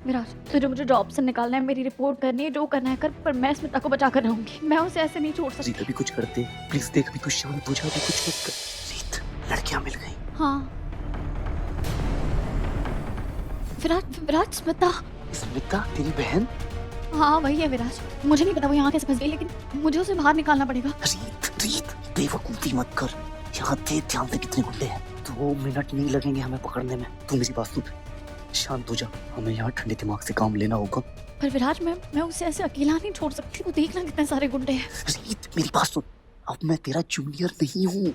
विराज, तुझे मुझे जॉब से निकालना है, मेरी रिपोर्ट करनी है, जो करना है कर, पर मैं स्मिता को बचा कर रहूंगी। मैं उसे ऐसे नहीं छोड़ सकती। जीत अभी कुछ करते, प्लीज देख, अभी कुछ शांत हो जा, अभी कुछ मत कर। जीत, लड़कियां मिल गई। हाँ विराज, विराज स्मिता। स्मिता तेरी बहन? हाँ वही है विराज। मुझे नहीं पता वो यहाँ कैसे फंस गई, लेकिन मुझे उसे बाहर निकालना पड़ेगा। रीत, रीत, बेवकूफी मत कर। यहाँ दे ध्यान से कितने गुंडे हैं। 2 मिनट नहीं लगेंगे हमें पकड़ने में। तू मेरी बात सुन, शांत हो जा, हमें यहाँ ठंडे दिमाग से काम लेना होगा। पर विराज, मैं उसे ऐसे अकेला नहीं छोड़ सकती। वो देखना कितने सारे गुंडे हैं। रीत मेरी बात सुन, अब मैं तेरा जूनियर नहीं हूँ,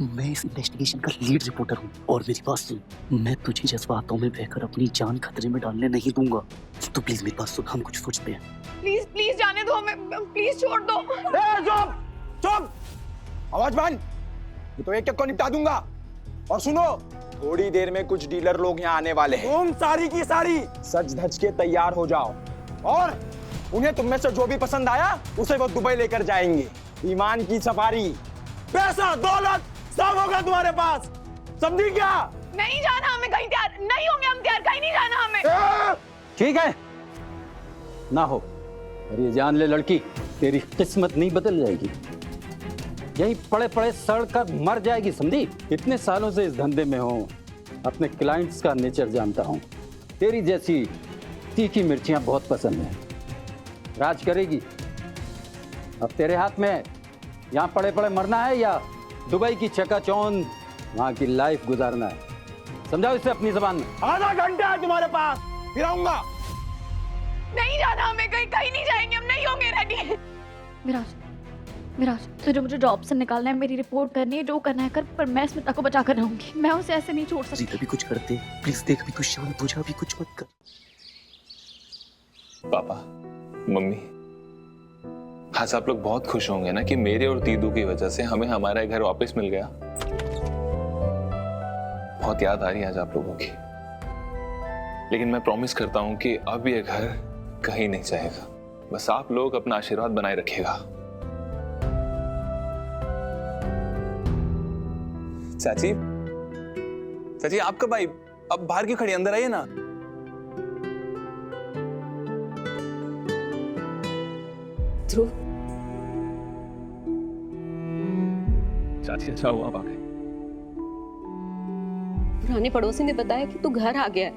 मैं इस इन्वेस्टिगेशन का लीड रिपोर्टर हूँ। और मेरी बात सुन, मैं तुझे जज्बातों में बहकर अपनी जान खतरे में डालने नहीं दूंगा। तो प्लीज मेरी बात सुन, हम कुछ सोचते हैं। प्लीज प्लीज जाने दो हमें, प्लीज छोड़ दो। चुप चुप, आवाज बंद। ये तो एक को निपटा दूंगा। और सुनो, थोड़ी देर में कुछ डीलर लोग यहाँ आने वाले हैं। तुम सारी की सारी सज धज के तैयार हो जाओ, और उन्हें तुम में से जो भी पसंद आया उसे वो दुबई लेकर जाएंगे। ईमान की सफारी, पैसा दौलत सब होगा तुम्हारे पास, समझी क्या? नहीं जाना हमें कहीं, तैयार नहीं होंगे हम, तैयार कहीं नहीं जाना हमें। ठीक है ना हो, और ये जान ले लड़की, तेरी किस्मत नहीं बदल जाएगी, यही पड़े पड़े सड़ कर मर जाएगी, समझी? इतने सालों से इस धंधे में हूँ, अपने क्लाइंट्स का नेचर जानता हूँ। तेरी जैसी तीखी मिर्चियाँ बहुत पसंद हैं, राज करेगी। अब तेरे हाथ में है, यहाँ पड़े पड़े मरना है या दुबई की चकाचौंध वहाँ की लाइफ गुजारना है। समझाओ इसे अपनी जबान में। आधा घंटा है तुम्हारे पास, फिर आऊंगा। नहीं जाना हमें कहीं, कहीं नहीं जाएंगे हम, नहीं होंगे रेडी। विराज, विराज, तुझे मुझे जॉब से निकालना है, मेरी रिपोर्ट करनी है, जो करना है कर, पर मैं स्मिता को बचा कर रहूंगी। मैं उसे ऐसे नहीं छोड़ सकती। जीत अभी कुछ करते, प्लीज देख, अभी कुछ शांत हो जा, अभी कुछ मत कर। पापा, मम्मी, आज आप लोग बहुत खुश होंगे ना कि मेरे और दीदू की वजह से हमें हमारा घर वापस मिल गया। बहुत याद आ रही है आज आप लोगों की, लेकिन मैं प्रॉमिस करता हूं कि अब ये घर कहीं नहीं जाएगा। बस आप लोग अपना आशीर्वाद बनाए रखिएगा। चाची, चाची आप कब आई? अब बाहर क्यों खड़ी, अंदर आइए ना। ध्रुव, चाची अच्छा हुआ आप आ गए। पुराने पड़ोसी ने बताया कि तू घर आ गया है,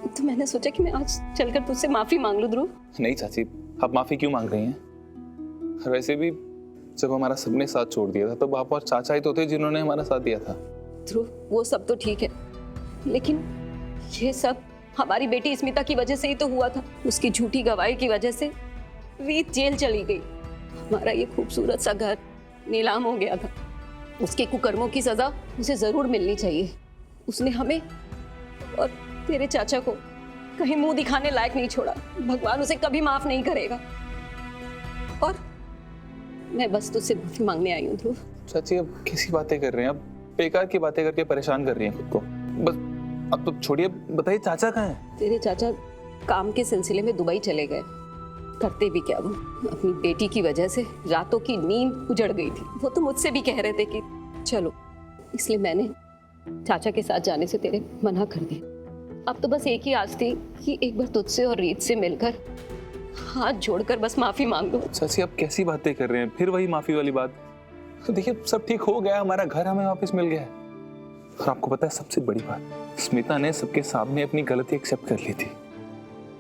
तो मैंने सोचा कि मैं आज चलकर तुझसे माफी मांग लूं। ध्रुव, नहीं चाची, आप माफी क्यों मांग रही हैं? और वैसे भी जब हमारा सबने साथ छोड़ दिया था तब आप और चाचा ही तो थे जिन्होंने हमारा साथ दिया था। ध्रुव, वो सब तो ठीक है, लेकिन ये सब हमारी बेटी स्मिता की वजह से ही तो हुआ था। उसकी झूठी गवाही की वजह से रीत जेल चली गई, हमारा ये खूबसूरत सा घर नीलाम हो गया था। उसके कुकर्मों की सजा उसे जरूर मिलनी चाहिए। उसने हमें और तेरे चाचा को कहीं मुंह दिखाने लायक नहीं छोड़ा। भगवान उसे कभी माफ नहीं करेगा, और मैं बस तुझसे माफी मांगने आई हूँ। ध्रुव, चाची अब कैसी बातें कर रहे हैं? अब बेकार की बातें करके परेशान कर रही हैं खुद को। बस अब तो छोड़िए, बताइए चाचा कहाँ हैं? तेरे चाचा काम के सिलसिले में दुबई चले गए। करते भी क्या, वो अपनी बेटी की वजह से रातों की नींद उजड़ गई थी। वो तो मुझसे भी कह रहे थे कि चलो, इसलिए मैंने चाचा के साथ जाने से तेरे मना कर दिया। अब तो बस एक ही आस थी कि एक बार तुझसे और रीत से मिलकर हाथ जोड़कर बस माफी मांग लो। चाची अब कैसी बातें कर रहे हैं, फिर वही माफी वाली बात। तो देखिए सब ठीक हो गया, हमारा घर हमें वापस मिल गया है। और आपको पता है सबसे बड़ी बात, स्मिता ने सबके सामने अपनी गलती एक्सेप्ट कर ली थी,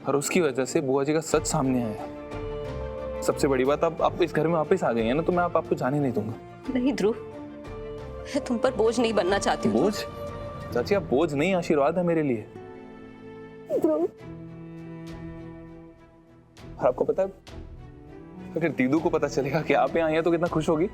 और उसकी वजह से बुआ जी का सच सामने आया। सबसे बड़ी बात, आप इस घर में वापस आ गई हैं ना, तो मैं आपको जाने नहीं दूंगा। नहीं ध्रुव, मैं तुम पर बोझ नहीं बनना चाहती हूँ। बोझ? चाची आप बोझ नहीं, आशीर्वाद है मेरे लिए। ध्रुव, और आपको पता है, अगर दीदू को पता चलेगा कि आप यहाँ आई हैं तो कितना खुश होगी।